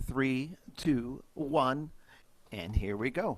Three, two, one, and here we go.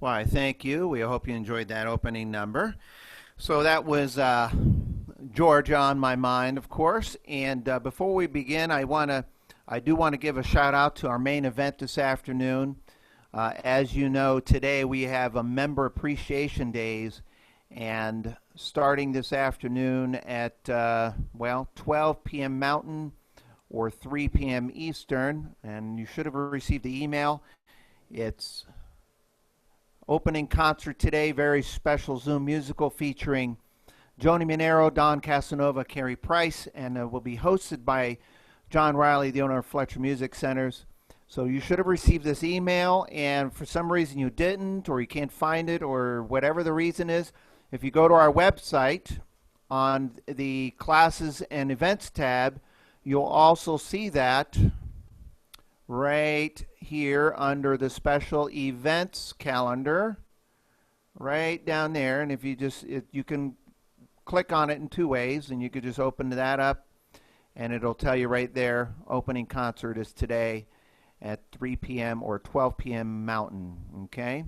Why, thank you. We hope you enjoyed that opening number. So that was Georgia on my mind, of course. And before we begin, I do want to give a shout out to our main event this afternoon. As you know, today we have a member appreciation days, and starting this afternoon at 12 p.m. Mountain or 3 p.m. Eastern, and you should have received the email. It's opening concert today, very special Zoom musical featuring Joni Manero, Don Casanova, Carrie Price, and will be hosted by John Riley, the owner of Fletcher Music Centers. So you should have received this email, and for some reason you didn't, or you can't find it, or whatever the reason is, if you go to our website on the Classes and Events tab, you'll also see that right here under the special events calendar, right down there. And if you you can click on it in two ways, and you could just open that up, and it'll tell you right there, opening concert is today at 3 p.m. or 12 p.m. Mountain. Okay.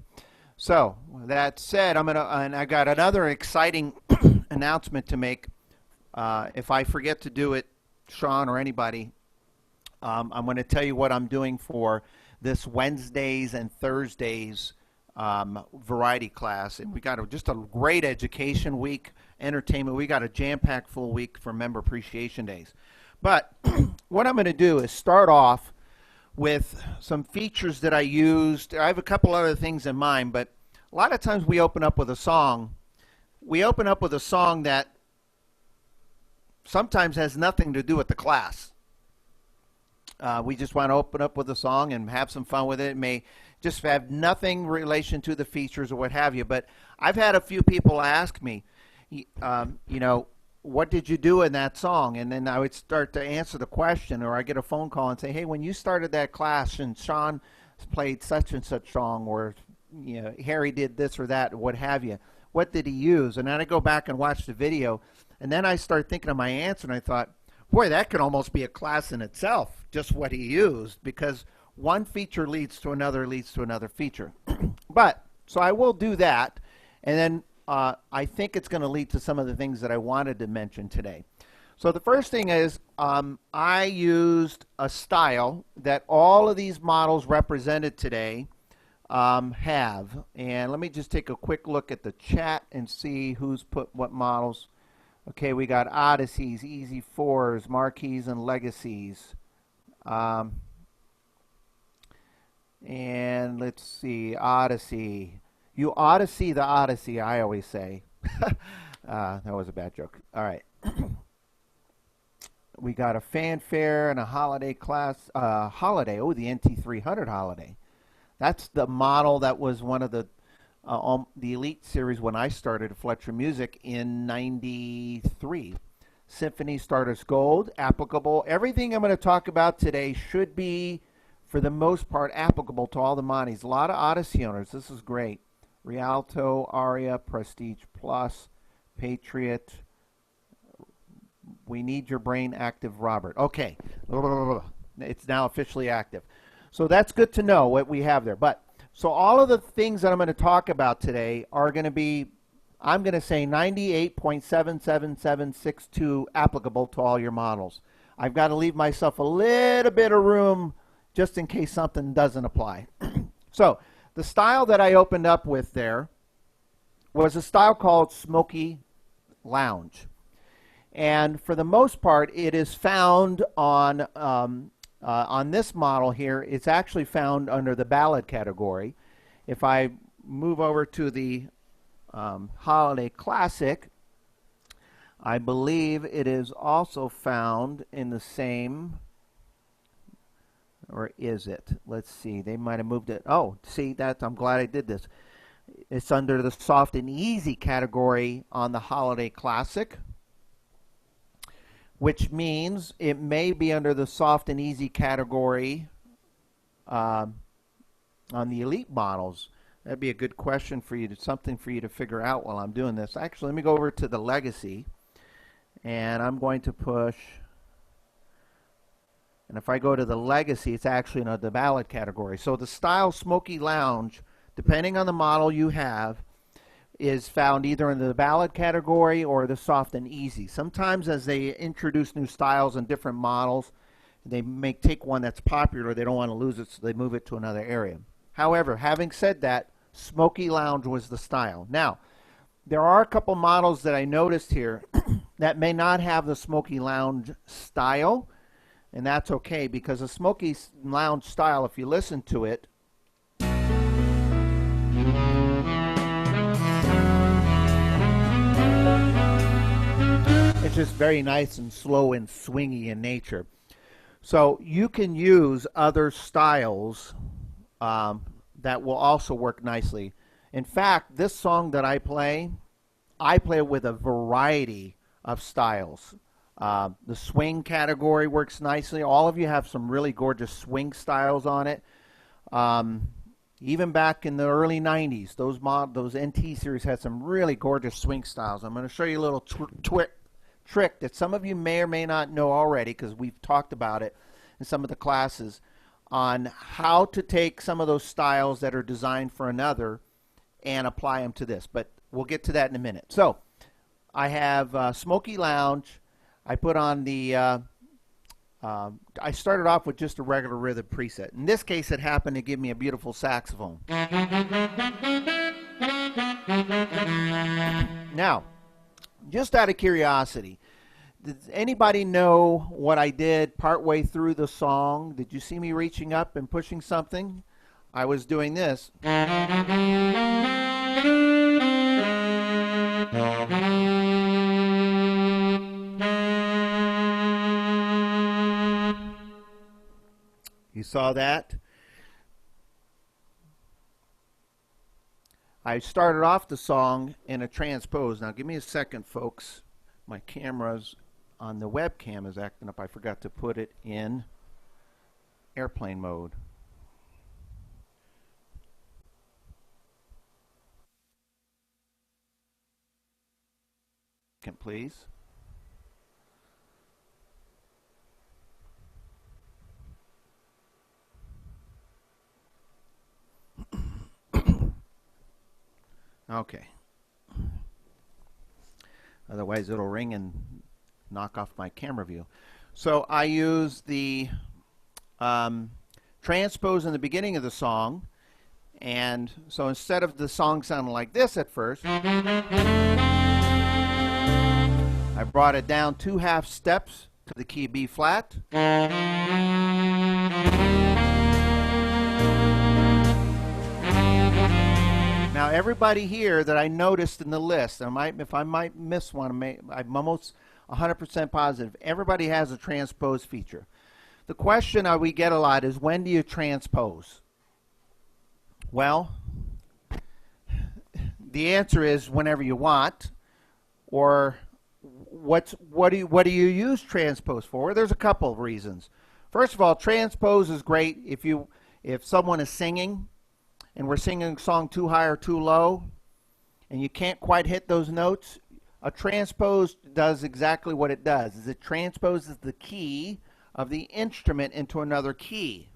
So that said, and I got another exciting announcement to make. If I forget to do it, Sean or anybody, I'm going to tell you what I'm doing for this Wednesdays and Thursdays variety class. And we got just a great education week, entertainment. We got a jam-packed full week for Member Appreciation Days. But what I'm going to do is start off with some features that I used. I have a couple other things in mind, but a lot of times we open up with a song. We open up with a song that sometimes has nothing to do with the class. We just want to open up with a song and have some fun with it. It may just have nothing relation to the features or what have you. But I've had a few people ask me, what did you do in that song? And then I would start to answer the question, or I get a phone call and say, hey, when you started that class and Sean played such and such song, or Harry did this or that, or what have you, what did he use? And then I go back and watch the video, and then I start thinking of my answer, and I thought, boy, that could almost be a class in itself, just what he used, because one feature leads to another feature. But so I will do that, and then I think it's going to lead to some of the things that I wanted to mention today. So the first thing is I used a style that all of these models represented today have. And let me just take a quick look at the chat and see who's put what models. Okay, we got Odysseys, Easy Fours, Marquees, and Legacies. And let's see, Odyssey. You ought to see the Odyssey, I always say. That was a bad joke. All right. We got a Fanfare and a Holiday class. Holiday, oh, the NT300 Holiday. That's the model that was one of the Elite series when I started Fletcher Music in '93. Symphony Stardust Gold, applicable. Everything I'm going to talk about today should be, for the most part, applicable to all the Monties. A lot of Odyssey owners. This is great. Rialto, Aria, Prestige Plus, Patriot. We Need Your Brain Active, Robert. Okay. It's now officially active. So that's good to know what we have there. But so all of the things that I'm going to talk about today are going to be, I'm going to say 98.77762 applicable to all your models. I've got to leave myself a little bit of room just in case something doesn't apply. So the style that I opened up with there was a style called Smoky Lounge. And for the most part, it is found on this model here. It's actually found under the ballad category. If I move over to the Holiday Classic, I believe it is also found in the same, or is it? Let's see. They might have moved it. Oh, see, that I'm glad I did this. It's under the soft and easy category on the Holiday Classic, which means it may be under the soft and easy category on the Elite models. That'd be a good question for you, something for you to figure out while I'm doing this. Actually, let me go over to the Legacy, and I'm going to push. And if I go to the Legacy, it's actually in the ballad category. So the style Smoky Lounge, depending on the model you have, is found either in the ballad category or the soft and easy. Sometimes as they introduce new styles and different models, they may take one that's popular, they don't want to lose it, so they move it to another area. However, having said that, Smoky Lounge was the style. Now, there are a couple models that I noticed here that may not have the Smoky Lounge style, and that's okay, because a Smoky Lounge style, if you listen to it, it's just very nice and slow and swingy in nature. So you can use other styles that will also work nicely. In fact, this song that I play with a variety of styles. The swing category works nicely. All of you have some really gorgeous swing styles on it. Even back in the early 90s, those NT series had some really gorgeous swing styles. I'm going to show you a little trick that some of you may or may not know already, because we've talked about it in some of the classes, on how to take some of those styles that are designed for another and apply them to this. But we'll get to that in a minute. So I have Smoky Lounge. I put on the I started off with just a regular rhythm preset. In this case, it happened to give me a beautiful saxophone. Now, just out of curiosity, did anybody know what I did partway through the song? Did you see me reaching up and pushing something? I was doing this. You saw that? I started off the song in a transpose. Now give me a second, folks. My camera's on the webcam is acting up. I forgot to put it in airplane mode. Please. Okay. Otherwise, it'll ring and knock off my camera view. So I use the transpose in the beginning of the song. And so instead of the song sounding like this at first, I brought it down 2/2 steps to the key B flat. Now everybody here that I noticed in the list, if I might miss one, I'm almost 100% positive, everybody has a transpose feature. The question we get a lot is, when do you transpose? Well, the answer is whenever you want. Or what do you use transpose for? There's a couple of reasons. First of all, transpose is great if someone is singing and we're singing a song too high or too low and you can't quite hit those notes. A transpose does exactly what it does. Is it transposes the key of the instrument into another key.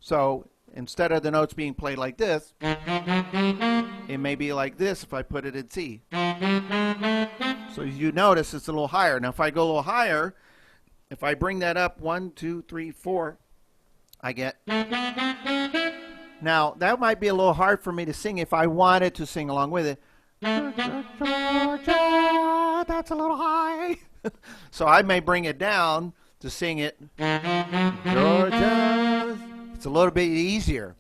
So instead of the notes being played like this, it may be like this if I put it in C. So you notice it's a little higher. Now if I go a little higher, if I bring that up 1, 2, 3, 4, I get. Now that might be a little hard for me to sing if I wanted to sing along with it. Georgia, that's a little high. So I may bring it down to sing it. Georgia. It's a little bit easier.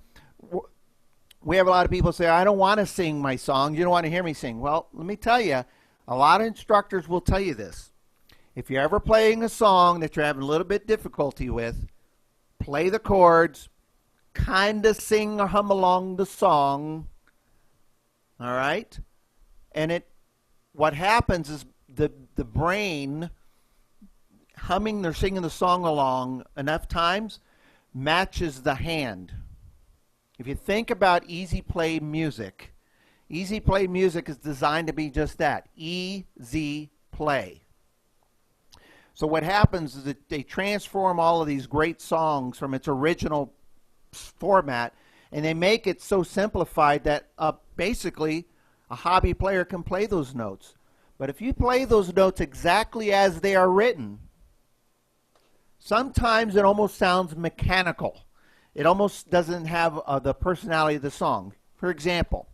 We have a lot of people say, I don't want to sing my songs. You don't want to hear me sing. Well, let me tell you, a lot of instructors will tell you this. If you're ever playing a song that you're having a little bit difficulty with, play the chords, kind of sing or hum along the song. All right? And what happens is the brain humming or singing the song along enough times matches the hand. If you think about easy play music is designed to be just that, easy play. So what happens is that they transform all of these great songs from its original format, and they make it so simplified that basically a hobby player can play those notes. But if you play those notes exactly as they are written, sometimes it almost sounds mechanical. It almost doesn't have the personality of the song. For example,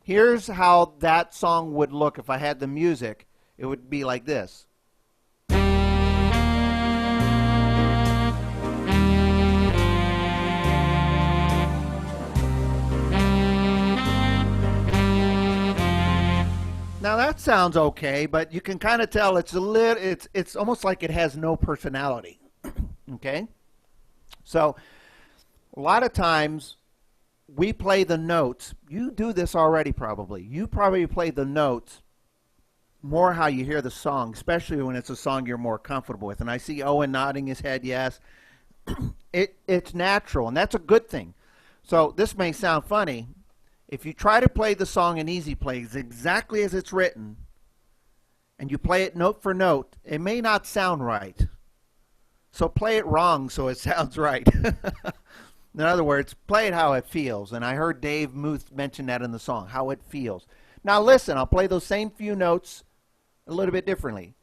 here's how that song would look if I had the music. It would be like this. Now that sounds okay, but you can kind of tell it's almost like it has no personality. Okay? So a lot of times we play the notes. You do this already probably. You probably play the notes more how you hear the song, especially when it's a song you're more comfortable with. And I see Owen nodding his head yes. It's natural, and that's a good thing. So this may sound funny. If you try to play the song in easy plays exactly as it's written, and you play it note for note, it may not sound right. So play it wrong so it sounds right. In other words, play it how it feels. And I heard Dave Muth mention that in the song, how it feels. Now listen, I'll play those same few notes a little bit differently.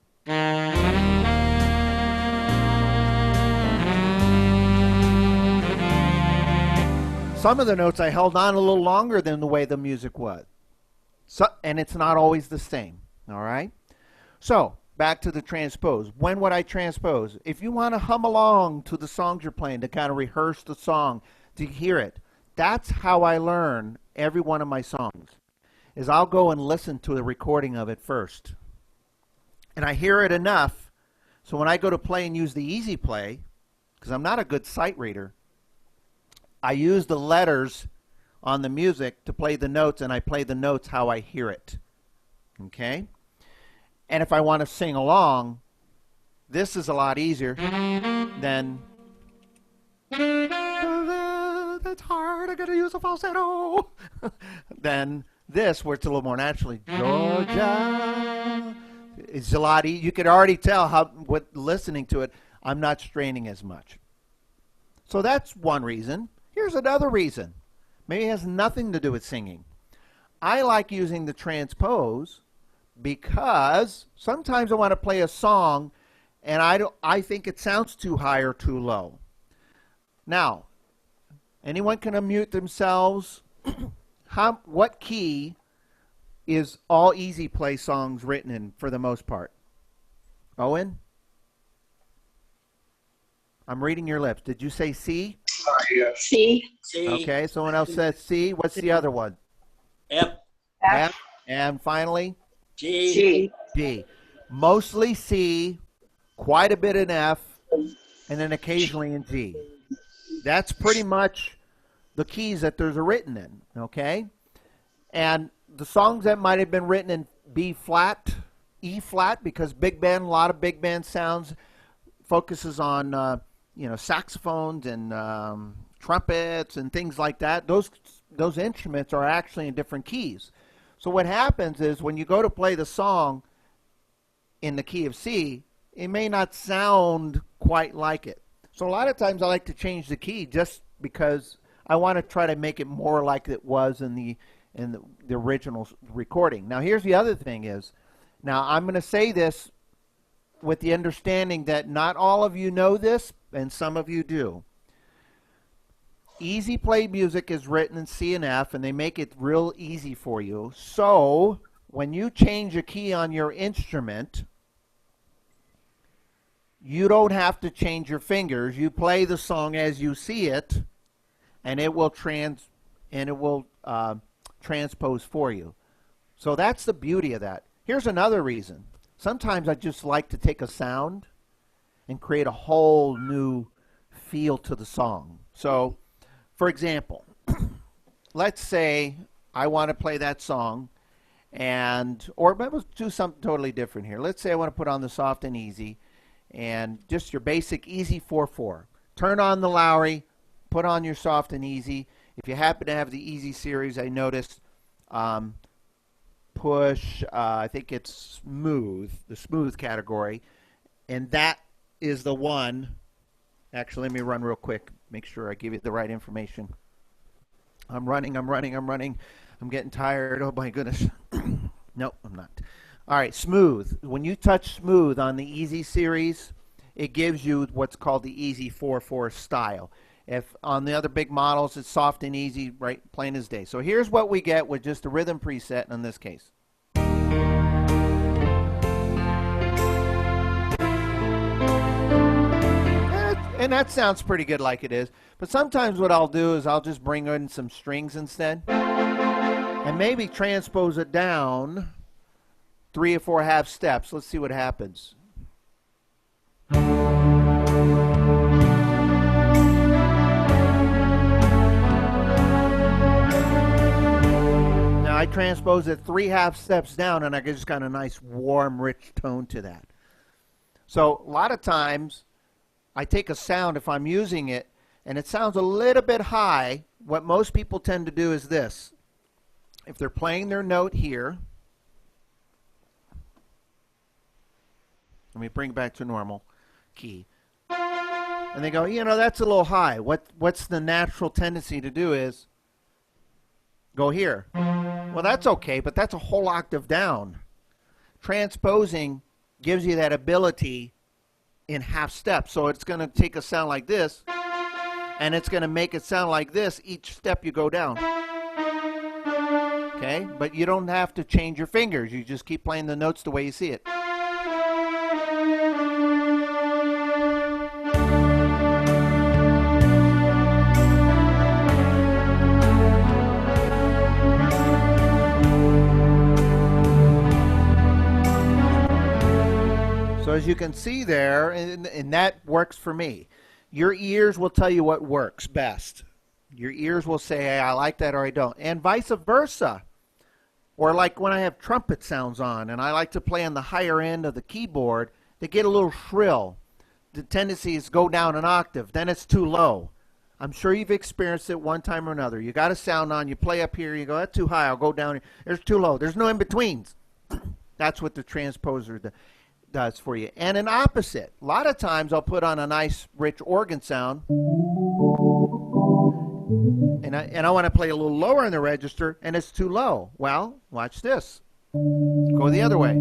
Some of the notes I held on a little longer than the way the music was. And it's not always the same. All right? So, back to the transpose. When would I transpose? If you want to hum along to the songs you're playing, to kind of rehearse the song, to hear it. That's how I learn every one of my songs. Is I'll go and listen to the recording of it first. And I hear it enough, so when I go to play and use the easy play, because I'm not a good sight reader, I use the letters on the music to play the notes, and I play the notes how I hear it. Okay? And if I want to sing along, this is a lot easier than... That's hard, I gotta use a falsetto. Than this, where it's a little more naturally. Georgia. It's a lot easier. You could already tell listening to it, I'm not straining as much. So that's one reason. Here's another reason. Maybe it has nothing to do with singing. I like using the transpose because sometimes I want to play a song and I think it sounds too high or too low. Now, anyone can unmute themselves. What key is all easy play songs written in for the most part? Owen? I'm reading your lips. Did you say C? Yes. C. Okay, someone else says C. What's the other one? F. F. And finally? G. D. Mostly C, quite a bit in F, and then occasionally in G. That's pretty much the keys that there's written in, okay? And the songs that might have been written in B flat, E flat, because big band, a lot of big band sounds focuses on saxophones and trumpets and things like that. Those instruments are actually in different keys. So what happens is when you go to play the song in the key of C, it may not sound quite like it. So a lot of times I like to change the key just because I want to try to make it more like it was in the original recording. Now here's the other thing is, now I'm going to say this with the understanding that not all of you know this and some of you do. Easy play music is written in C and F, and they make it real easy for you. So when you change a key on your instrument, you don't have to change your fingers. You play the song as you see it, and it will transpose for you. So that's the beauty of that. Here's another reason. Sometimes I just like to take a sound and create a whole new feel to the song. So, for example, let's say I want to play that song, or let's do something totally different here. Let's say I want to put on the soft and easy, and just your basic easy 4/4. Turn on the Lowry, put on your soft and easy. If you happen to have the easy series, I noticed push, I think it's smooth, the smooth category, and that is the one. Actually, let me run real quick, make sure I give you the right information. I'm running. I'm getting tired. Oh my goodness. Nope, I'm not. All right, smooth. When you touch smooth on the easy series, it gives you what's called the easy 4/4 style. If on the other big models, it's soft and easy, right, plain as day. So here's what we get with just a rhythm preset in this case. And that sounds pretty good like it is. But sometimes what I'll do is I'll just bring in some strings instead. And maybe transpose it down 3 or 4 half steps. Let's see what happens. Now I transpose it 3 half steps down and I just got a nice warm rich tone to that. So a lot of times I take a sound if I'm using it and it sounds a little bit high. What most people tend to do is this. If they're playing their note here, let me bring it back to normal key. And they go, that's a little high. What's the natural tendency to do is go here. Well, that's okay, but that's a whole octave down. Transposing gives you that ability in half steps. So it's going to take a sound like this, and it's going to make it sound like this each step you go down. Okay? But you don't have to change your fingers. You just keep playing the notes the way you see it. So as you can see there, and that works for me. Your ears will tell you what works best. Your ears will say, hey, I like that or I don't. And vice versa. Or like when I have trumpet sounds on and I like to play on the higher end of the keyboard, they get a little shrill. The tendency is go down an octave. Then it's too low. I'm sure you've experienced it one time or another. You got a sound on, you play up here, you go, that's too high, I'll go down. There's too low. There's no in-betweens. That's what the transposer does for you. And an opposite. A lot of times I'll put on a nice rich organ sound and I want to play a little lower in the register and it's too low. Well, watch this. Go the other way.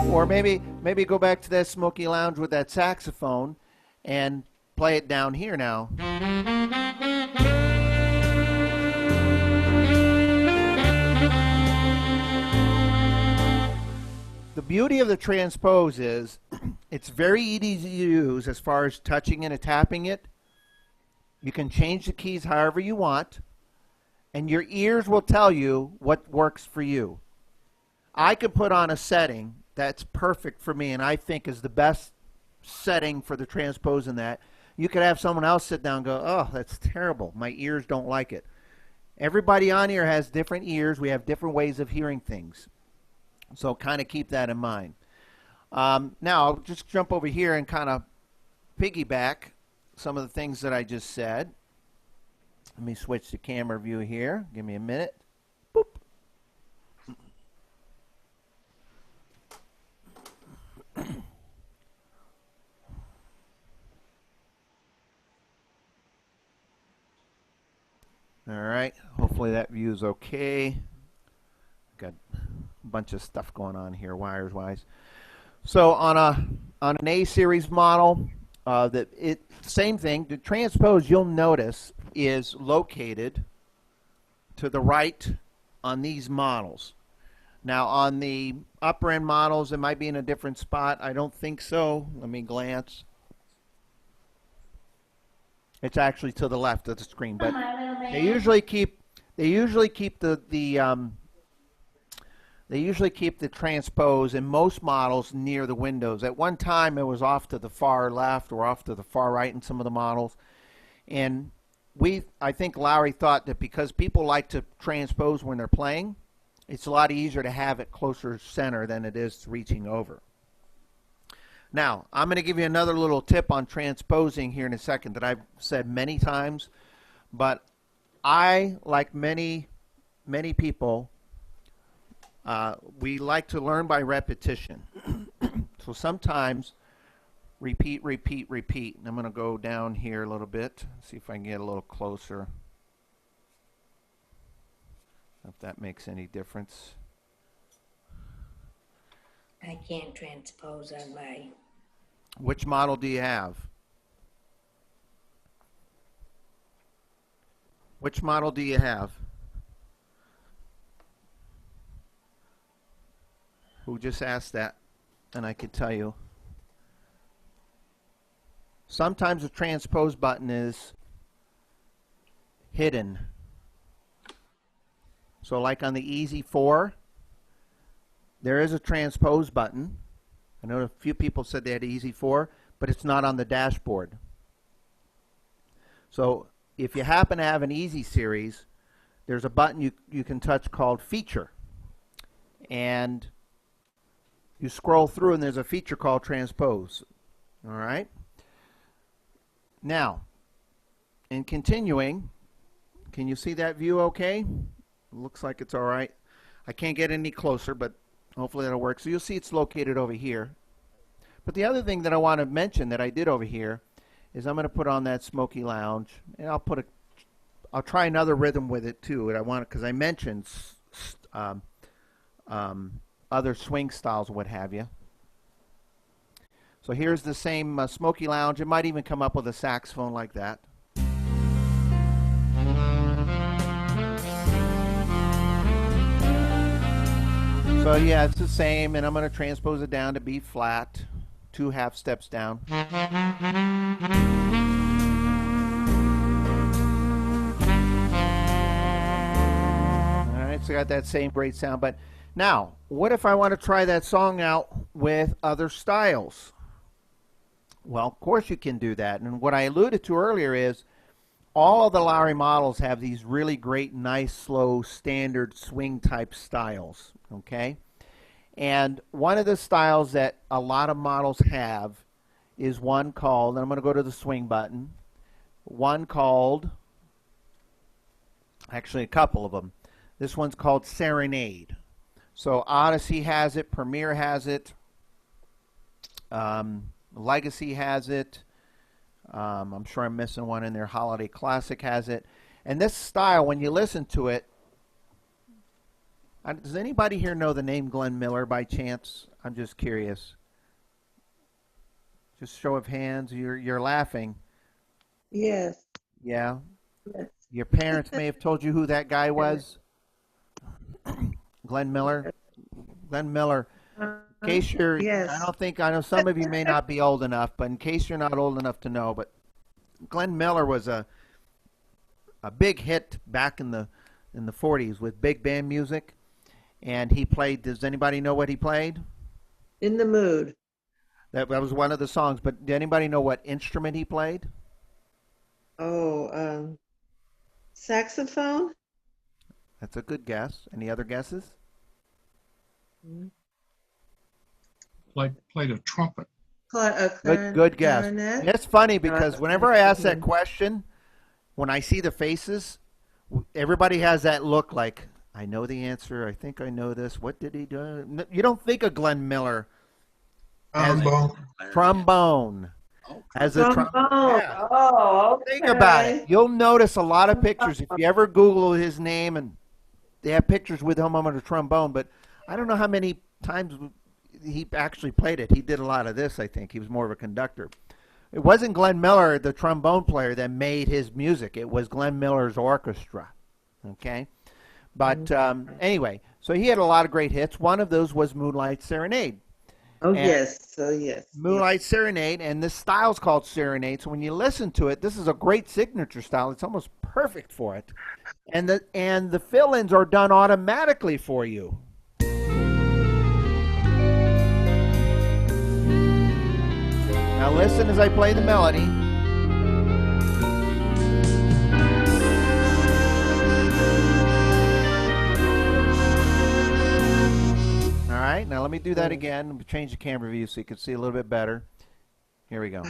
Or maybe go back to that smoky lounge with that saxophone and play it down here now. The beauty of the transpose is it's very easy to use as far as touching it and tapping it. You can change the keys however you want, and your ears will tell you what works for you. I could put on a setting that's perfect for me and I think is the best setting for the transpose in that. You could have someone else sit down and go, oh, that's terrible. My ears don't like it. Everybody on here has different ears. We have different ways of hearing things. So kind of keep that in mind. Now, I'll just jump over here and kind of piggyback some of the things that I just said. Let me switch to camera view here. Give me a minute. Boop. All right, hopefully that view is okay. Got a bunch of stuff going on here, wires wise. So on an A series model, same thing. The transpose, you'll notice, is located to the right on these models. Now on the upper end models, it might be in a different spot. I don't think so. Let me glance. It's actually to the left of the screen, but they usually keep the transpose in most models near the windows. At one time, it was off to the far left or off to the far right in some of the models, and I think Lowry thought that because people like to transpose when they're playing, it's a lot easier to have it closer center than it is reaching over. Now, I'm going to give you another little tip on transposing here in a second that I've said many times, but I, like many people, we like to learn by repetition. So sometimes repeat. And I'm going to go down here a little bit, see if I can get a little closer. If that makes any difference. I can't transpose on my... Which model do you have? Which model do you have? Who just asked that? And I could tell you. Sometimes the transpose button is hidden. So like on the Easy 4, there is a transpose button. I know a few people said they had Easy 4, but it's not on the dashboard. So if you happen to have an Easy series, there's a button you can touch called Feature. And you scroll through and there's a feature called Transpose. All right? Now, in continuing, can you see that view okay? Looks like it's all right. I can't get any closer, but hopefully that'll work. So you'll see it's located over here. But the other thing that I want to mention that I did over here is I'm going to put on that Smoky Lounge, and I'll try another rhythm with it too. And I want because I mentioned other swing styles, what have you. So here's the same Smoky Lounge. It might even come up with a saxophone like that. So yeah, it's the same, and I'm going to transpose it down to B flat, 2 half steps down. All right, so I got that same great sound. But now, what if I want to try that song out with other styles? Well, of course you can do that. And what I alluded to earlier is all of the Lowry models have these really great, nice, slow, standard swing type styles. Okay? And one of the styles that a lot of models have is one called, and I'm going to go to the swing button, one called, actually a couple of them. This one's called Serenade. So Odyssey has it, Premiere has it, Legacy has it. I'm sure I'm missing one in there. Holiday Classic has it. And this style, when you listen to it, does anybody here know the name Glenn Miller by chance? I'm just curious. Just show of hands. You're laughing. Yes. Yeah. Yes. Your parents may have told you who that guy was. Glenn Miller. Glenn Miller. In case you're, Yes. I know some of you may not be old enough, but in case you're not old enough to know, but Glenn Miller was a big hit back in the 40s with big band music, and he played. Does anybody know what he played? In the Mood. That was one of the songs. But did anybody know what instrument he played? Oh, saxophone? That's a good guess. Any other guesses? Played a trumpet. Good guess. Clarinet? It's funny because whenever I ask that question, when I see the faces, everybody has that look like, I know the answer. I think I know this. What did he do? You don't think of Glenn Miller as trombone. As a trombone. Yeah. Oh, okay. Think about it. You'll notice a lot of pictures. If you ever Google his name, and they have pictures with him on a trombone, but I don't know how many times he actually played it. He did a lot of this, I think. He was more of a conductor. It wasn't Glenn Miller, the trombone player, that made his music. It was Glenn Miller's orchestra. Okay? But anyway, so he had a lot of great hits. One of those was Moonlight Serenade. Oh, yes. Oh, yes. Moonlight Serenade, and this style's called Serenade. So when you listen to it, this is a great signature style. It's almost perfect for it. And the fill-ins are done automatically for you. Now listen as I play the melody. All right, now let me do that again. Change the camera view so you can see a little bit better. Here we go.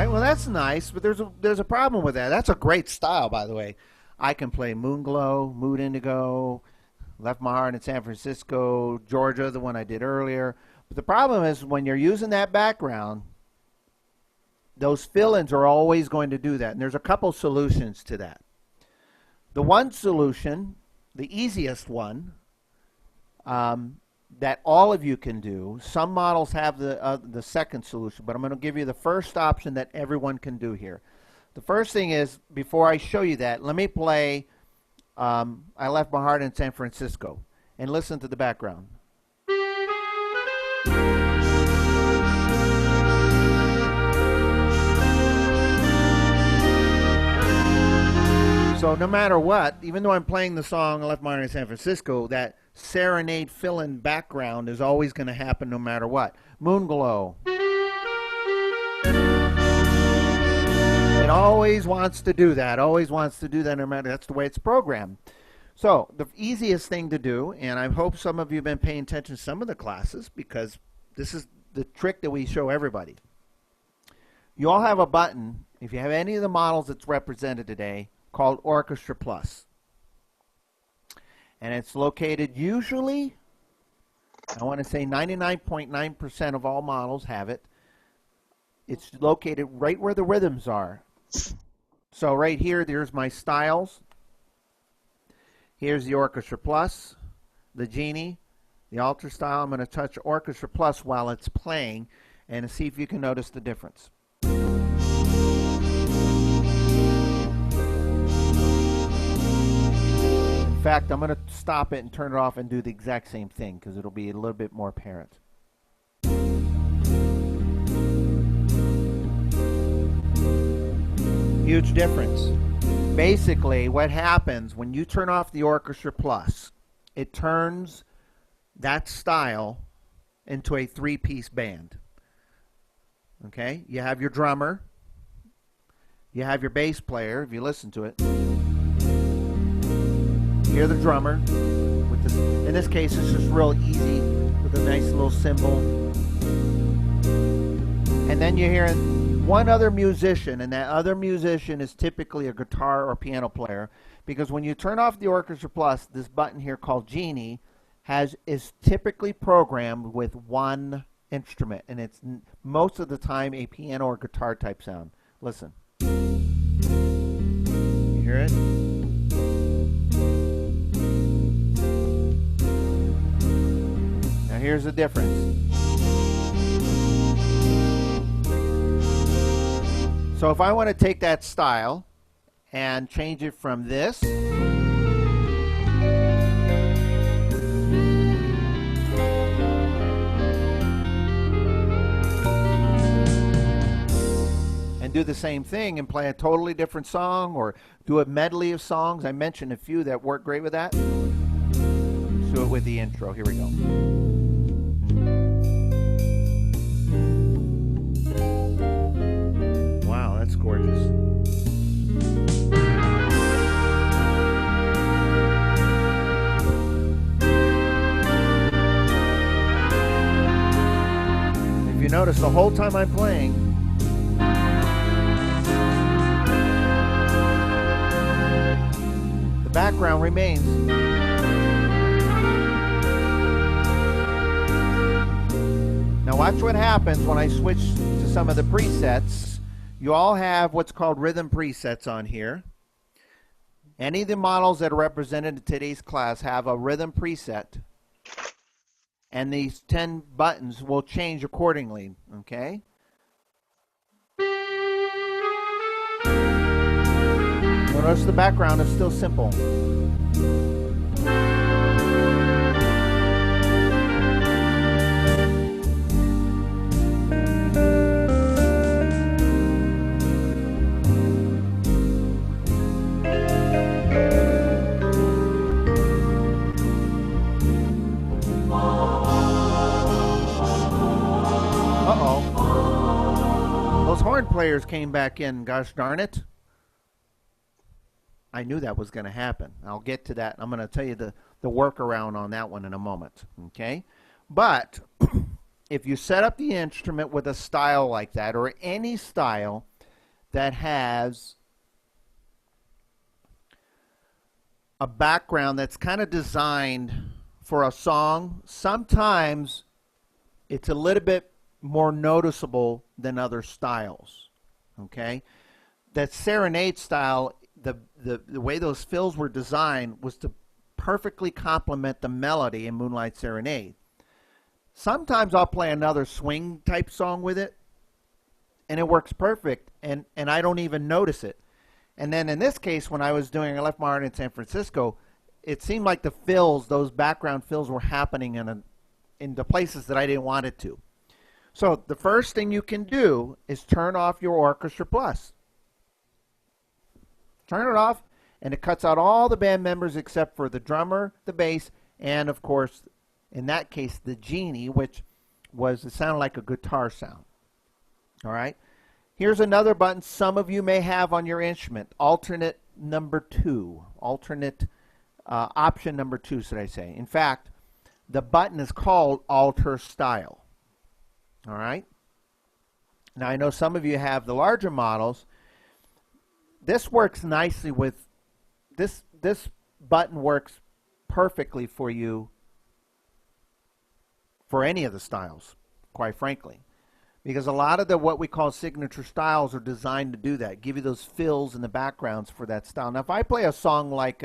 Well, that's nice, but there's a problem with that. That's a great style, by the way. I can play Moonglow, Mood Indigo, Left My Heart in San Francisco, Georgia, the one I did earlier. But the problem is when you're using that background, those fill-ins are always going to do that. And there's a couple solutions to that. The one solution, the easiest one, that all of you can do. Some models have the second solution, but I'm going to give you the first option that everyone can do here. The first thing is, before I show you that, let me play I Left My Heart in San Francisco, and listen to the background. So no matter what, even though I'm playing the song I Left My Heart in San Francisco, that serenade fill-in background is always going to happen no matter what. Moonglow. It always wants to do that. Always wants to do that no matter. That's the way it's programmed. So the easiest thing to do, and I hope some of you have been paying attention to some of the classes because this is the trick that we show everybody. You all have a button, if you have any of the models that's represented today, called Orchestra Plus. And it's located usually, I want to say 99.9% of all models have it. It's located right where the rhythms are. So right here, there's my styles. Here's the Orchestra Plus, the Genie, the Alter style. I'm going to touch Orchestra Plus while it's playing and see if you can notice the difference. In fact, I'm going to stop it and turn it off and do the exact same thing because it'll be a little bit more apparent. Huge difference. Basically, what happens when you turn off the Orchestra Plus, it turns that style into a three-piece band. Okay? You have your drummer. You have your bass player, if you listen to it. Hear the drummer. With this, in this case, it's just real easy with a nice little cymbal. And then you hear one other musician, and that other musician is typically a guitar or piano player, because when you turn off the Orchestra Plus, this button here called Genie is typically programmed with one instrument, and it's most of the time a piano or guitar type sound. Listen. You hear it? Now here's the difference. So if I want to take that style and change it from this and do the same thing and play a totally different song or do a medley of songs, I mentioned a few that work great with that. Let's do it with the intro. Here we go. Wow, that's gorgeous. If you notice, the whole time I'm playing, the background remains. Now watch what happens when I switch to some of the presets. You all have what's called rhythm presets on here. Any of the models that are represented in today's class have a rhythm preset, and these 10 buttons will change accordingly, okay? Notice the background is still simple. Those horn players came back in, gosh darn it. I knew that was going to happen. I'll get to that. I'm going to tell you the workaround on that one in a moment, okay? But if you set up the instrument with a style like that, or any style that has a background that's kind of designed for a song, sometimes it's a little bit more noticeable than other styles, okay? That serenade style, the way those fills were designed was to perfectly complement the melody in Moonlight Serenade. Sometimes I'll play another swing type song with it, and it works perfect, and I don't even notice it. And then in this case, when I was doing, I left my art in San Francisco, it seemed like the fills, those background fills, were happening in the places that I didn't want it to. So the first thing you can do is turn off your Orchestra Plus. Turn it off, and it cuts out all the band members except for the drummer, the bass, and of course, in that case, the Genie, which it sounded like a guitar sound. All right. Here's another button some of you may have on your instrument. Alternate number 2. Alternate option number 2, should I say. In fact, the button is called Alter Style. All right. Now, I know some of you have the larger models. This works nicely with, this button works perfectly for you for any of the styles, quite frankly. Because a lot of what we call signature styles are designed to do that, give you those fills in the backgrounds for that style. Now, if I play a song like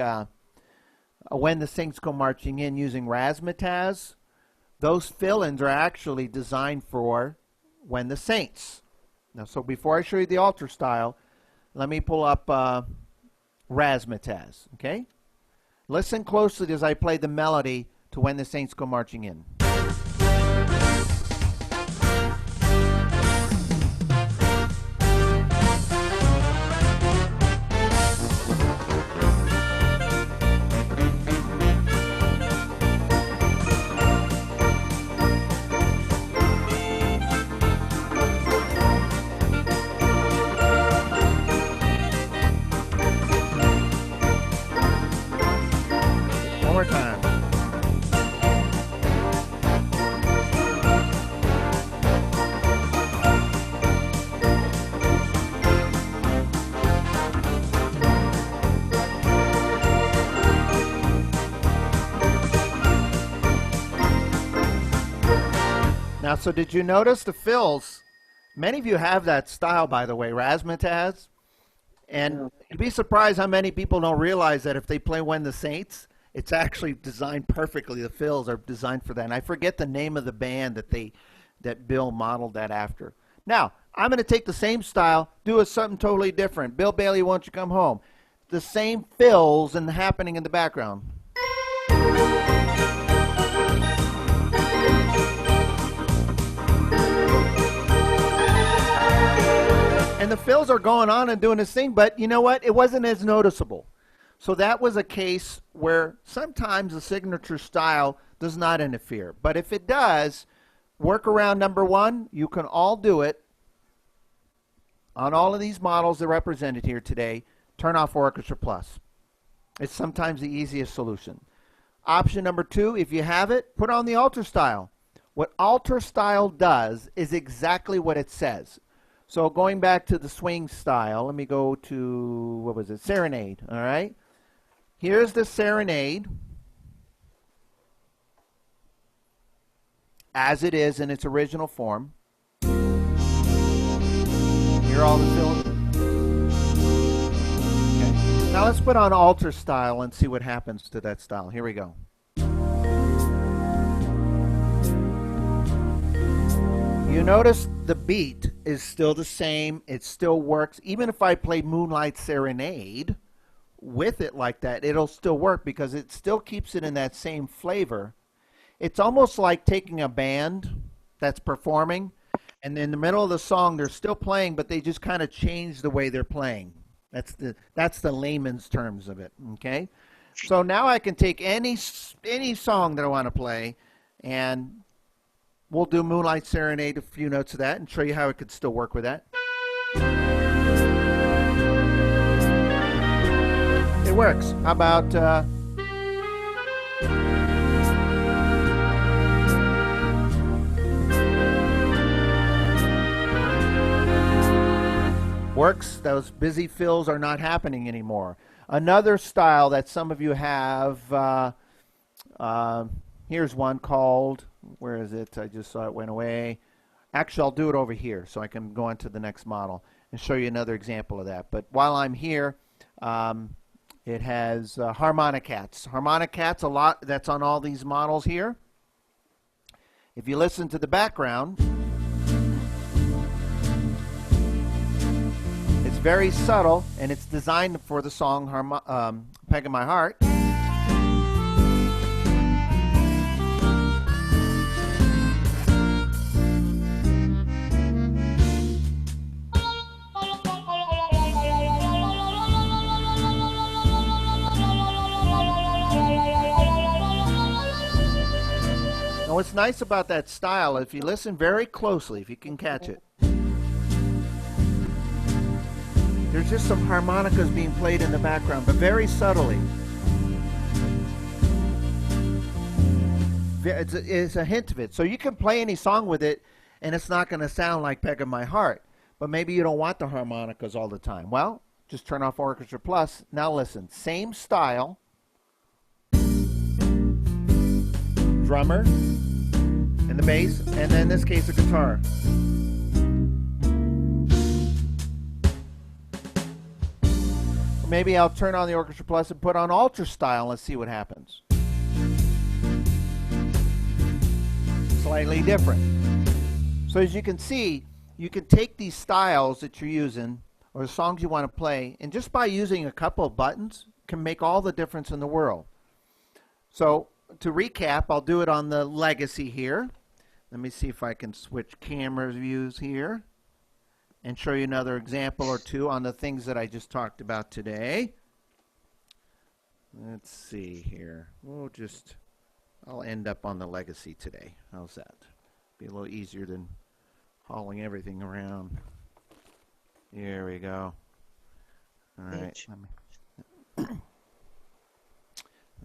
When the Saints Go Marching In using razzmatazz, those fill-ins are actually designed for When the Saints. Now, so before I show you the alter style, let me pull up razzmatazz, okay? Listen closely as I play the melody to When the Saints Go Marching In. Now, so did you notice the fills? Many of you have that style, by the way, razzmatazz. And No. you'd be surprised how many people don't realize that if they play When the Saints, it's actually designed perfectly. The fills are designed for that. And I forget the name of the band that Bill modeled that after. Now, I'm going to take the same style, do something totally different. Bill Bailey, won't you come home? The same fills and happening in the background. And the fills are going on and doing this thing, but you know what? It wasn't as noticeable. So that was a case where sometimes the signature style does not interfere. But if it does, workaround number one, you can all do it on all of these models that are represented here today. Turn off Orchestra Plus. It's sometimes the easiest solution. Option number two, if you have it, put on the alter style. What alter style does is exactly what it says. So going back to the swing style, let me go to, what was it, serenade, all right? Here's the serenade as it is in its original form. Here are all the fills. Okay. Now let's put on alter style and see what happens to that style. Here we go. You notice the beat is still the same. It still works. Even if I play Moonlight Serenade with it like that, it'll still work because it still keeps it in that same flavor. It's almost like taking a band that's performing, and in the middle of the song, they're still playing, but they just kind of change the way they're playing. That's the layman's terms of it, okay? So now I can take any song that I want to play, and we'll do Moonlight Serenade, a few notes of that, and show you how it could still work with that. It works. How about... works. Those busy fills are not happening anymore. Another style that some of you have, here's one called... Where is it? I just saw it went away. Actually, I'll do it over here so I can go on to the next model and show you another example of that. But while I'm here, it has harmonicats. Harmonicats, a lot, that's on all these models here. If you listen to the background, it's very subtle, and it's designed for the song Peg in My Heart. Now, what's nice about that style, if you listen very closely, if you can catch it, there's just some harmonicas being played in the background, but very subtly. It's a hint of it. So you can play any song with it, and it's not going to sound like Peg in My Heart. But maybe you don't want the harmonicas all the time. Well, just turn off Orchestra Plus. Now listen, same style. Drummer and the bass, and then in this case a guitar. Maybe I'll turn on the Orchestra Plus and put on alter style and let's see what happens. Slightly different. So as you can see, you can take these styles that you're using or the songs you want to play, and just by using a couple of buttons can make all the difference in the world. So to recap, I'll do it on the Legacy here. Let me see if I can switch camera views here and show you another example or two on the things that I just talked about today. Let's see here. I'll end up on the Legacy today. How's that? Be a little easier than hauling everything around. Here we go. All right. Let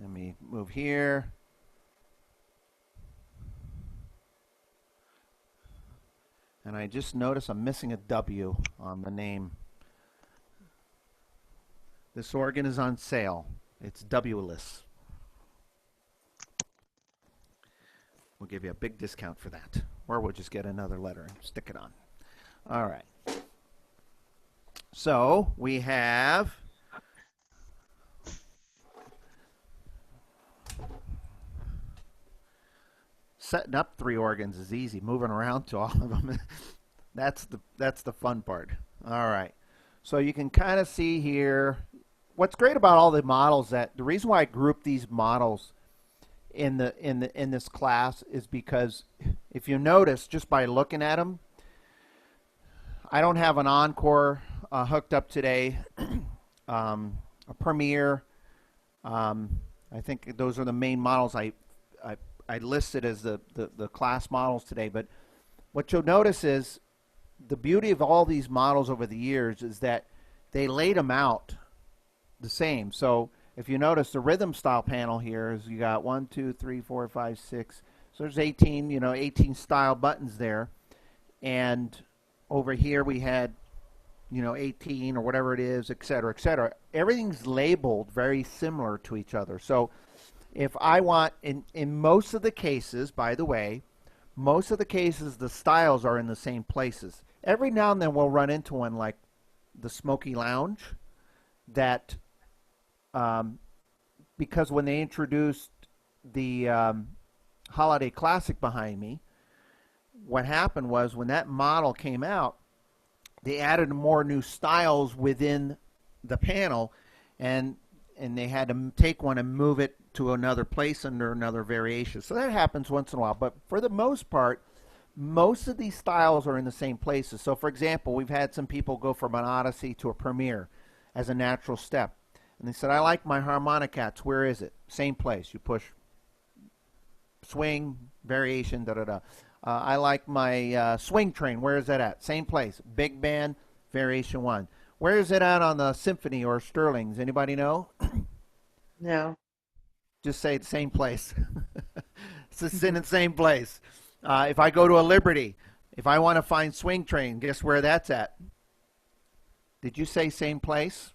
me move here. And I just noticed I'm missing a W on the name. This organ is on sale. It's W-less. We'll give you a big discount for that. or we'll just get another letter and stick it on. All right. So we have setting up 3 organs is easy. Moving around to all of them, that's the fun part. All right. So you can kind of see here. What's great about all the models, that the reason why I group these models in this class is because if you notice just by looking at them, I don't have an Encore hooked up today, a Premiere. I think those are the main models I listed as the class models today. But what you'll notice is the beauty of all these models over the years is that they laid them out the same. So if you notice the rhythm style panel here is you got 1, 2, 3, 4, 5, 6. So there's 18, 18 style buttons there. And over here we had, 18 or whatever it is, et cetera, et cetera. Everything's labeled very similar to each other. So if I want, in most of the cases, by the way, most of the cases the styles are in the same places. Every now and then we'll run into one like the Smoky Lounge that, because when they introduced the Holiday Classic behind me, what happened was when that model came out, they added more new styles within the panel, and they had to take one and move it to another place under another variation. So that happens once in a while, but for the most part, most of these styles are in the same places. So for example, we've had some people go from an Odyssey to a Premiere as a natural step. And they said, I like my harmonic cats. Where is it? Same place. You push swing, variation, da-da-da. I like my swing train. Where is that at? Same place. Big band, variation 1. Where is it at on the symphony or Sterlings? Anybody know? No. Just say the same place. It's just in the same place. If I go to a Liberty, if I want to find swing train, guess where that's at? Did you say same place?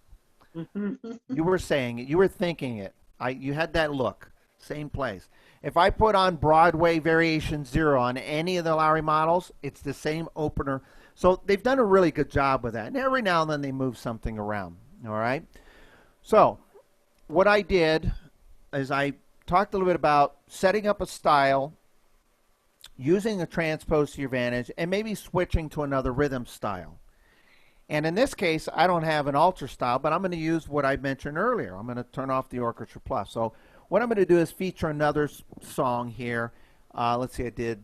You were saying it. You were thinking it. You had that look. Same place. If I put on Broadway Variation 0 on any of the Lowry models, it's the same opener. So they've done a really good job with that. And every now and then they move something around. All right? So what I did is I talked a little bit about setting up a style, using a transpose to your advantage, and maybe switching to another rhythm style. And in this case, I don't have an alter style, but I'm going to use what I mentioned earlier. I'm going to turn off the Orchestra Plus. So what I'm going to do is feature another song here. Let's see, I did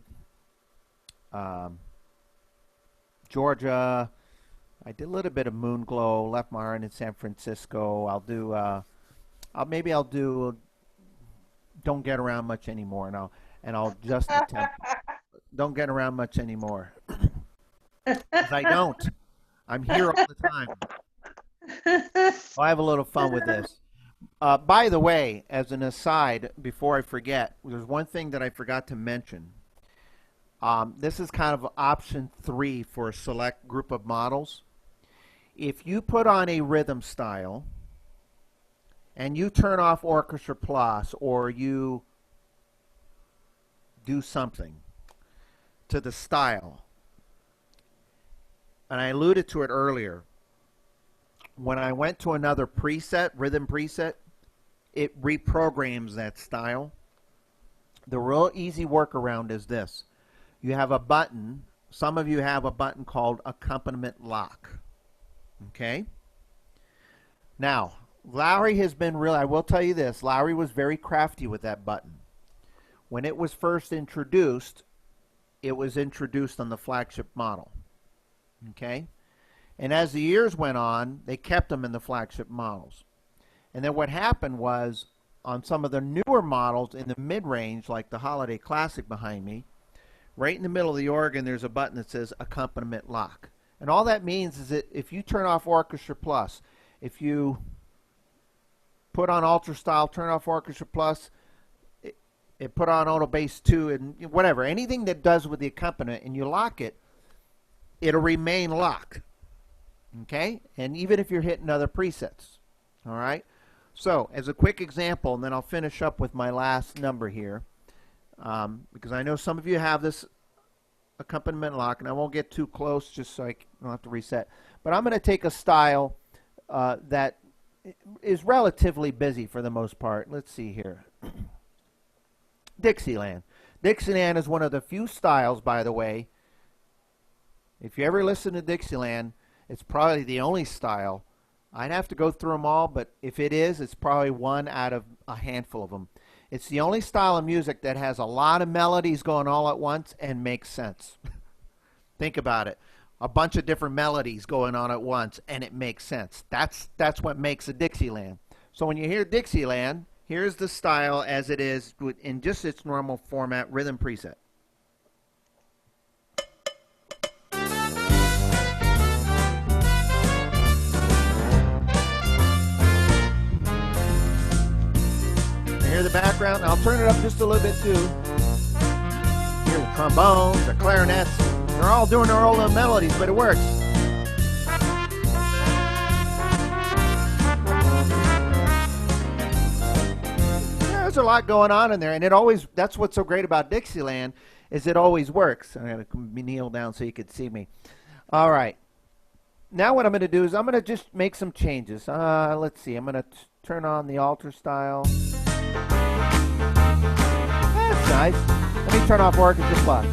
Georgia. I did a little bit of Moonglow, left my heart in San Francisco. I'll do, maybe I'll do Don't Get Around Much Anymore. And I'll just attempt Don't Get Around Much Anymore. 'Cause I don't. I'm here all the time. I'll have a little fun with this. By the way, as an aside, before I forget, there's one thing that I forgot to mention. This is kind of option 3 for a select group of models. If you put on a rhythm style and you turn off Orchestra Plus or you do something to the style, and I alluded to it earlier, when I went to another preset, rhythm preset, it reprograms that style. The real easy workaround is this. You have a button. Some of you have a button called accompaniment lock. Okay? Now, Lowry has been I will tell you this, Lowry was very crafty with that button. When it was first introduced, it was introduced on the flagship model. Okay? And as the years went on, they kept them in the flagship models. And then what happened was, on some of the newer models in the mid-range, like the Holiday Classic behind me, right in the middle of the organ, there's a button that says Accompaniment Lock. And all that means is that if you turn off Orchestra Plus, if you put on Ultra Style, turn off Orchestra Plus, it put on Auto Bass 2, and whatever, anything that does with the accompaniment, and you lock it, it'll remain locked. Okay? And even if you're hitting other presets. All right? So, as a quick example, and then I'll finish up with my last number here, because I know some of you have this accompaniment lock, and I won't get too close just so I don't have to reset. But I'm going to take a style that is relatively busy for the most part. Let's see here. Dixieland. Dixieland is one of the few styles, by the way. If you ever listen to Dixieland, it's probably the only style. I'd have to go through them all, but if it is, it's probably one out of a handful of them. It's the only style of music that has a lot of melodies going all at once and makes sense. Think about it. A bunch of different melodies going on at once, and it makes sense. That's what makes a Dixieland. So when you hear Dixieland, here's the style as it is in just its normal format, rhythm preset. Hear the background. I'll turn it up just a little bit too. Hear the trombones, the clarinets. They're all doing their own little melodies, but it works. Yeah, there's a lot going on in there, and it always, that's what's so great about Dixieland, is it always works. I'm going to kneel down so you can see me. All right. Now what I'm going to do is I'm going to just make some changes. Let's see. I'm going to turn on the alter style. That's nice. Let me turn off Orchestra Plus.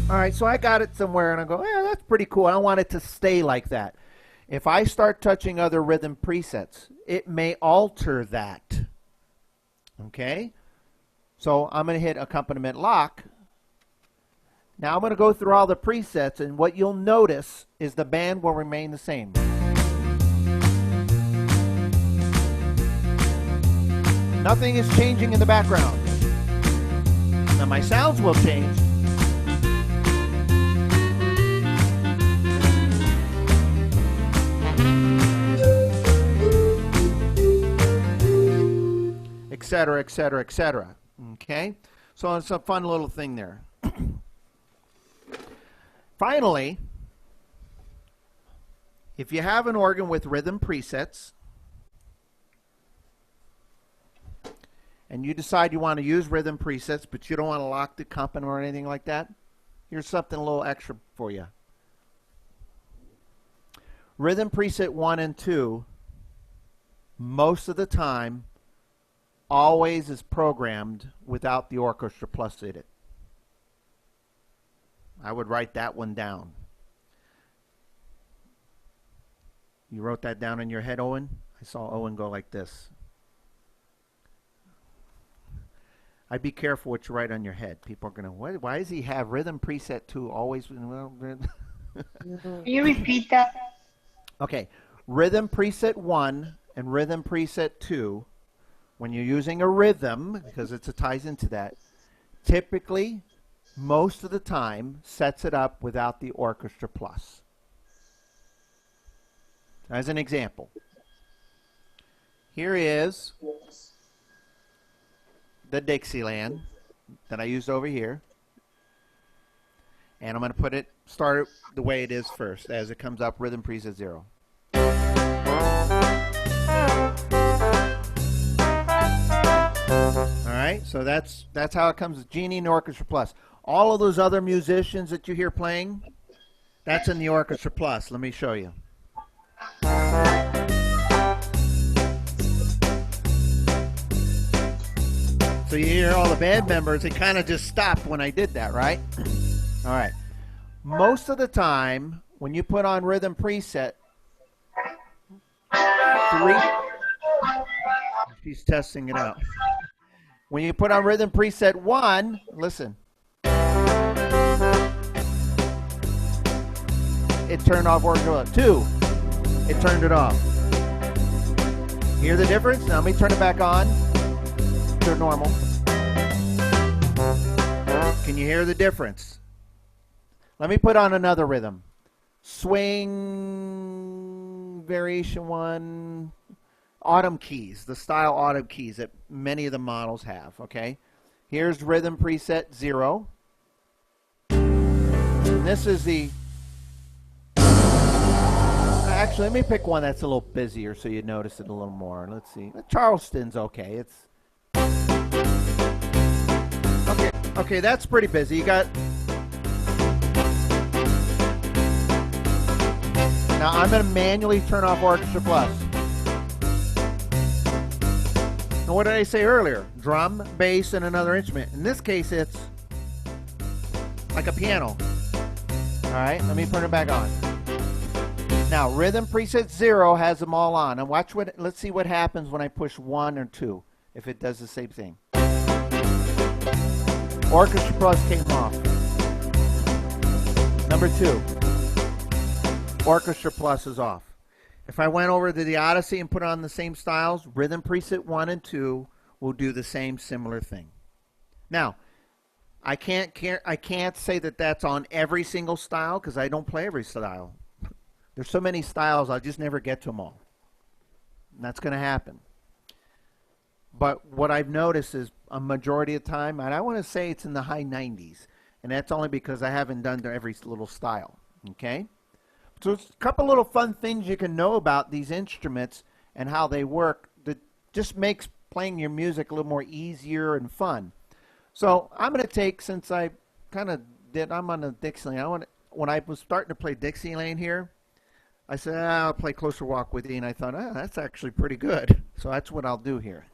All right, so I got it somewhere, and I go, yeah, that's pretty cool. I don't want it to stay like that. If I start touching other rhythm presets, it may alter that. Okay? So I'm going to hit accompaniment lock. Now I'm going to go through all the presets, and what you'll notice is the band will remain the same. Nothing is changing in the background. Now my sounds will change. Etc., etc., etc. Okay? So it's a fun little thing there. Finally, if you have an organ with rhythm presets, and you decide you want to use rhythm presets, but you don't want to lock the accompaniment or anything like that, here's something a little extra for you. Rhythm preset 1 and 2, most of the time, always is programmed without the Orchestra Plus in it. I would write that one down. You wrote that down in your head, Owen? I saw Owen go like this. I'd be careful what you write on your head. People are going to, why does he have rhythm preset 2 always? Can you repeat that? Okay, rhythm preset 1 and rhythm preset 2, when you're using a rhythm, because it ties into that, typically, most of the time, sets it up without the Orchestra Plus. As an example, here is the Dixieland that I used over here, and I'm going to start it the way it is first, as it comes up, rhythm preset 0. Alright, so that's how it comes with Genie and Orchestra Plus. All of those other musicians that you hear playing, that's in the Orchestra Plus. Let me show you. So you hear all the band members, it kind of just stopped when I did that, right? Alright. Most of the time, when you put on rhythm preset 3, she's testing it out. When you put on rhythm preset 1, listen. It turned off Orchestra. 2, it turned it off. Hear the difference? Now let me turn it back on to normal. Can you hear the difference? Let me put on another rhythm. Swing, variation 1, autumn keys, the style autumn keys that many of the models have, okay? Here's rhythm preset 0. And this is the... Actually, let me pick one that's a little busier so you notice it a little more. Let's see. Charleston's okay. It's... Okay. Okay, that's pretty busy. You got... Now I'm going to manually turn off Orchestra Plus. Now what did I say earlier? Drum, bass, and another instrument. In this case, it's like a piano. All right, let me turn it back on. Now, rhythm preset 0 has them all on. And watch what. Let's see what happens when I push 1 or 2. If it does the same thing. Orchestra Plus came off. Number 2. Orchestra Plus is off. If I went over to the Odyssey and put on the same styles, rhythm preset 1 and 2 will do the same similar thing. Now, I can't say that that's on every single style because I don't play every style. There's so many styles, I'll just never get to them all. And that's going to happen. But what I've noticed is a majority of the time, and I want to say it's in the high 90s, and that's only because I haven't done every little style. Okay? So it's a couple little fun things you can know about these instruments and how they work that just makes playing your music a little more easier and fun. So I'm going to take, since I kind of did, I'm on the Dixieland. When I was starting to play Dixieland here, I said, I'll play Closer Walk with You, and I thought, that's actually pretty good. So that's what I'll do here.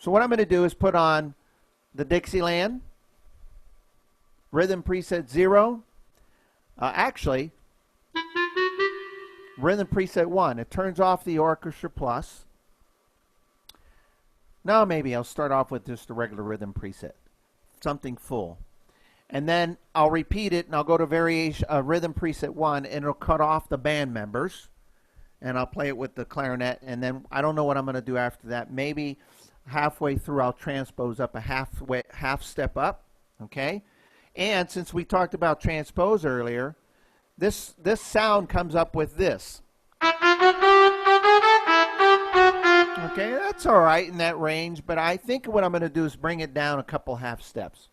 So what I'm going to do is put on the Dixieland, rhythm preset 0. Actually, rhythm preset 1. It turns off the Orchestra Plus. Now maybe I'll start off with just a regular rhythm preset, something full. And then I'll repeat it, and I'll go to variation rhythm preset 1, and it'll cut off the band members. And I'll play it with the clarinet, and then I don't know what I'm going to do after that. Maybe halfway through I'll transpose up a half step up, okay? And since we talked about transpose earlier, this sound comes up with this. Okay, that's all right in that range, but I think what I'm going to do is bring it down a couple half steps.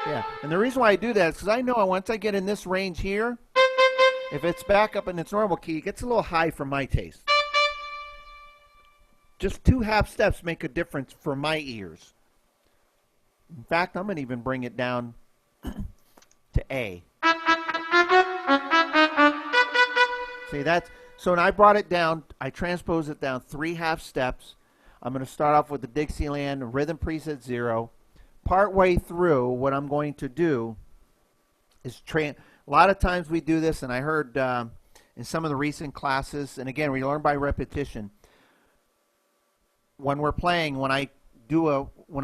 Yeah, and the reason why I do that is because I know once I get in this range here, if it's back up in its normal key, it gets a little high for my taste. Just 2 half steps make a difference for my ears. In fact, I'm going to even bring it down to A. See, so when I brought it down, I transposed it down 3 half steps. I'm going to start off with the Dixieland rhythm preset 0. Partway through, what I'm going to do is a lot of times we do this, and I heard in some of the recent classes, and again, we learn by repetition. When we're playing, when I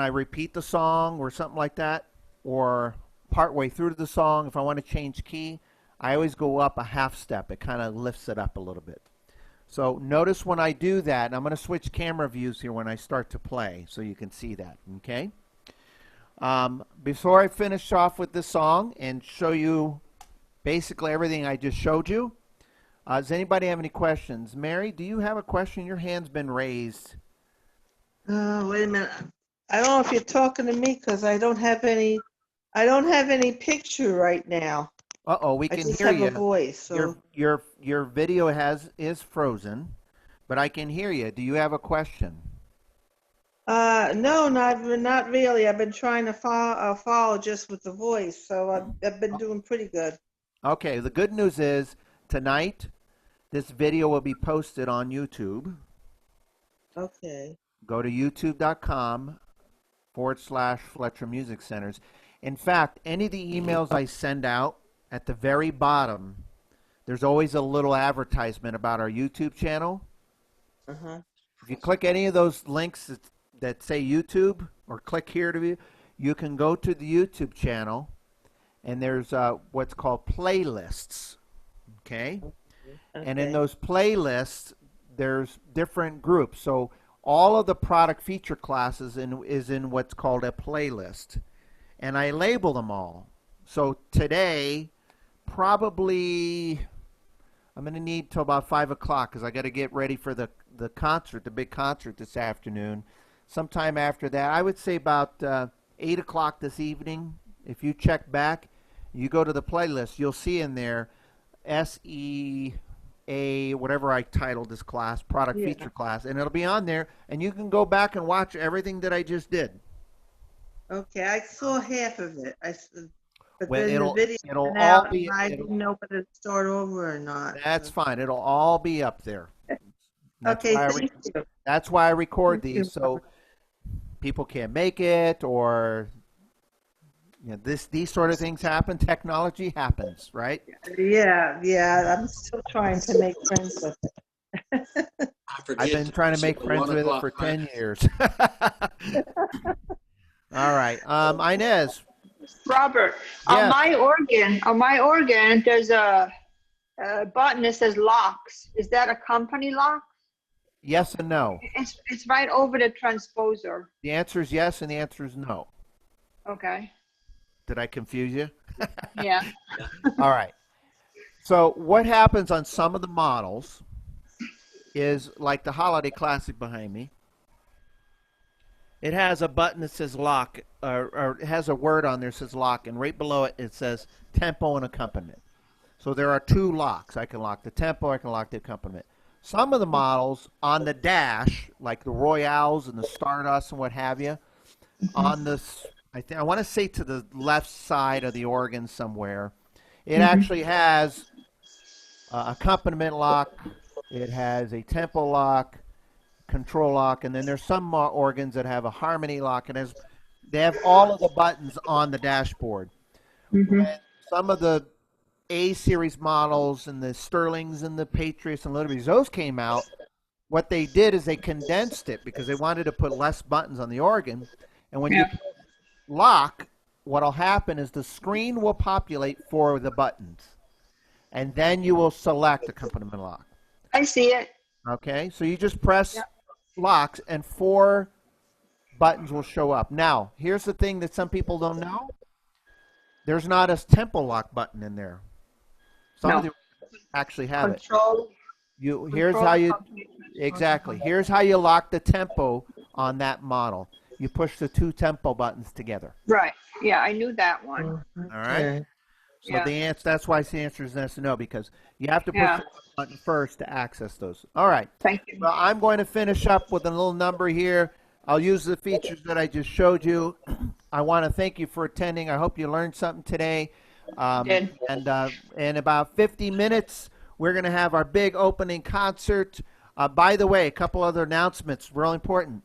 repeat the song or something like that, or partway through the song, if I want to change key, I always go up a half step. It kind of lifts it up a little bit. So notice when I do that, and I'm going to switch camera views here when I start to play so you can see that, okay? Before I finish off with this song and show you basically everything I just showed you, does anybody have any questions? Mary, do you have a question? Your hand's been raised. Wait a minute. I don't know if you're talking to me because I don't have any picture right now. Uh-oh, we can hear you. I just have a voice. So. Your video is frozen, but I can hear you. Do you have a question? No, not really. I've been trying to follow just with the voice, so I've been doing pretty good. Okay, the good news is tonight this video will be posted on YouTube. Okay. Go to youtube.com/Fletcher Music Centers. In fact, any of the emails I send out, at the very bottom, there's always a little advertisement about our YouTube channel. Uh-huh. If you click any of those links that say YouTube, or click here to view, you can go to the YouTube channel, and there's what's called playlists. Okay? And in those playlists, there's different groups. So all of the product feature classes is in what's called a playlist. And I label them all. So today, probably, I'm going to need till about 5 o'clock because I got to get ready for the concert, the big concert this afternoon. Sometime after that, I would say about 8 o'clock this evening. If you check back, you go to the playlist, you'll see in there SE a whatever I titled this class, product Yeah. feature class, and it'll be on there, and you can go back and watch everything that I just did. Okay, I saw half of it. But Well, then the it'll video it'll went all out, be and I didn't know whether to start over or not. that's So. fine. It'll all be up there. That's Okay, why I thank you. that's why I record Thank you. these, so people can't make it, or these sort of things happen. Technology happens, right? Yeah, I'm still trying to make friends with it. I forget. I've been trying to make it's friends 1 with it o'clock, for right? 10 years. All right. Inez. Robert, Yes. on my organ, there's a button that says locks. Is that a company lock? Yes and no. It's right over the transposer. The answer is yes, and the answer is no. Okay. Did I confuse you? Yeah. All right. So what happens on some of the models is like the Holiday Classic behind me. It has a button that says lock, or it has a word on there that says lock, and right below it, it says tempo and accompaniment. So there are two locks. I can lock the tempo, I can lock the accompaniment. Some of the models on the dash, like the Royales and the Stardust and what have you, on this, I want to say to the left side of the organ somewhere, it actually has accompaniment lock, it has a tempo lock, control lock, and then there's some organs that have a harmony lock, and they have all of the buttons on the dashboard. When some of the A series models and the Sterlings and the Patriots and Liberties, those came out, what they did is they condensed it because they wanted to put less buttons on the organ, and when you lock, what'll happen is the screen will populate for the buttons, and then you will select accompaniment lock. I see it. Okay, so you just press locks and 4 buttons will show up. Now, here's the thing that some people don't know. There's not a tempo lock button in there. Some of them actually have Control. it. Here's how you exactly. Here's how you lock the tempo on that model. You push the 2 tempo buttons together. Right. Yeah, I knew that one. All right. So Yeah. the answer, that's why the answer is yes and no, because you have to push the button first to access those. All right. Thank you. Well, I'm going to finish up with a little number here. I'll use the features that I just showed you. I want to thank you for attending. I hope you learned something today. Did. And in about 50 minutes, we're going to have our big opening concert. By the way, a couple other announcements, real important.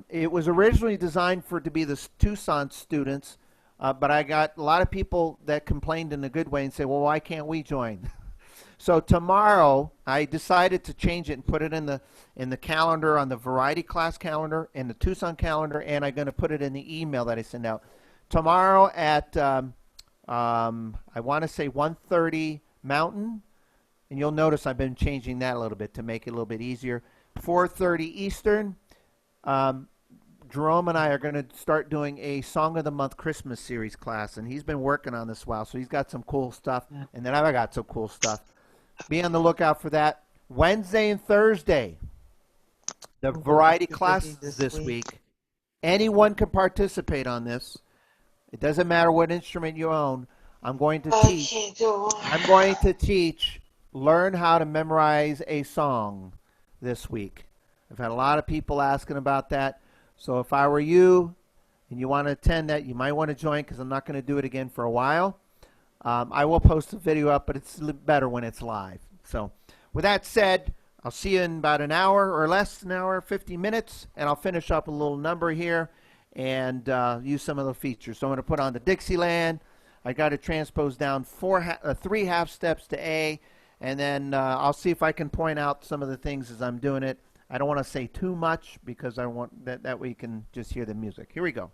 It was originally designed for it to be the Tucson students, but I got a lot of people that complained in a good way and say, well, why can't we join? So tomorrow, I decided to change it and put it in the calendar, on the variety class calendar, in the Tucson calendar, and I'm going to put it in the email that I send out. Tomorrow at, I want to say 1:30 Mountain, and you'll notice I've been changing that a little bit to make it a little bit easier. 4:30 Eastern. Jerome and I are going to start doing a Song of the Month Christmas series class, and he's been working on this a while, so he's got some cool stuff, and then I've got some cool stuff. Be on the lookout for that. Wednesday and Thursday, the variety classes this week. Anyone can participate on this. It doesn't matter what instrument you own. I'm going to teach learn how to memorize a song this week. I've had a lot of people asking about that. So if I were you and you want to attend that, you might want to join because I'm not going to do it again for a while. I will post the video up, but it's better when it's live. So with that said, I'll see you in about an hour or less than an hour, 50 minutes, and I'll finish up a little number here and use some of the features. So I'm going to put on the Dixieland. I got to transpose down 3 half steps to A, and then I'll see if I can point out some of the things as I'm doing it. I don't want to say too much because I want that way you can just hear the music. Here we go.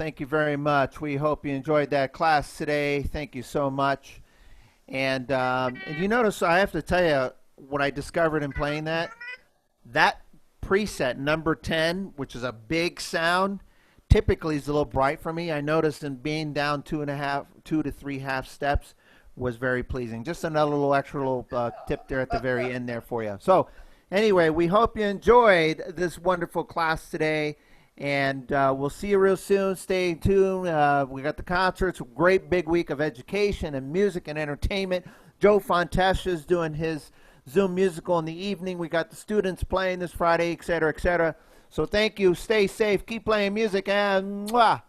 Thank you very much. We hope you enjoyed that class today. Thank you so much. And you notice, I have to tell you, what I discovered in playing that preset, number 10, which is a big sound, typically is a little bright for me. I noticed in being down 2 to 3 half steps was very pleasing. Just another little extra little tip there at the very end there for you. So anyway, we hope you enjoyed this wonderful class today. And we'll see you real soon. Stay tuned. We got the concerts. Great big week of education and music and entertainment. Joe Fontesha is doing his Zoom musical in the evening. We got the students playing this Friday, et cetera, et cetera. So thank you. Stay safe. Keep playing music. And mwah.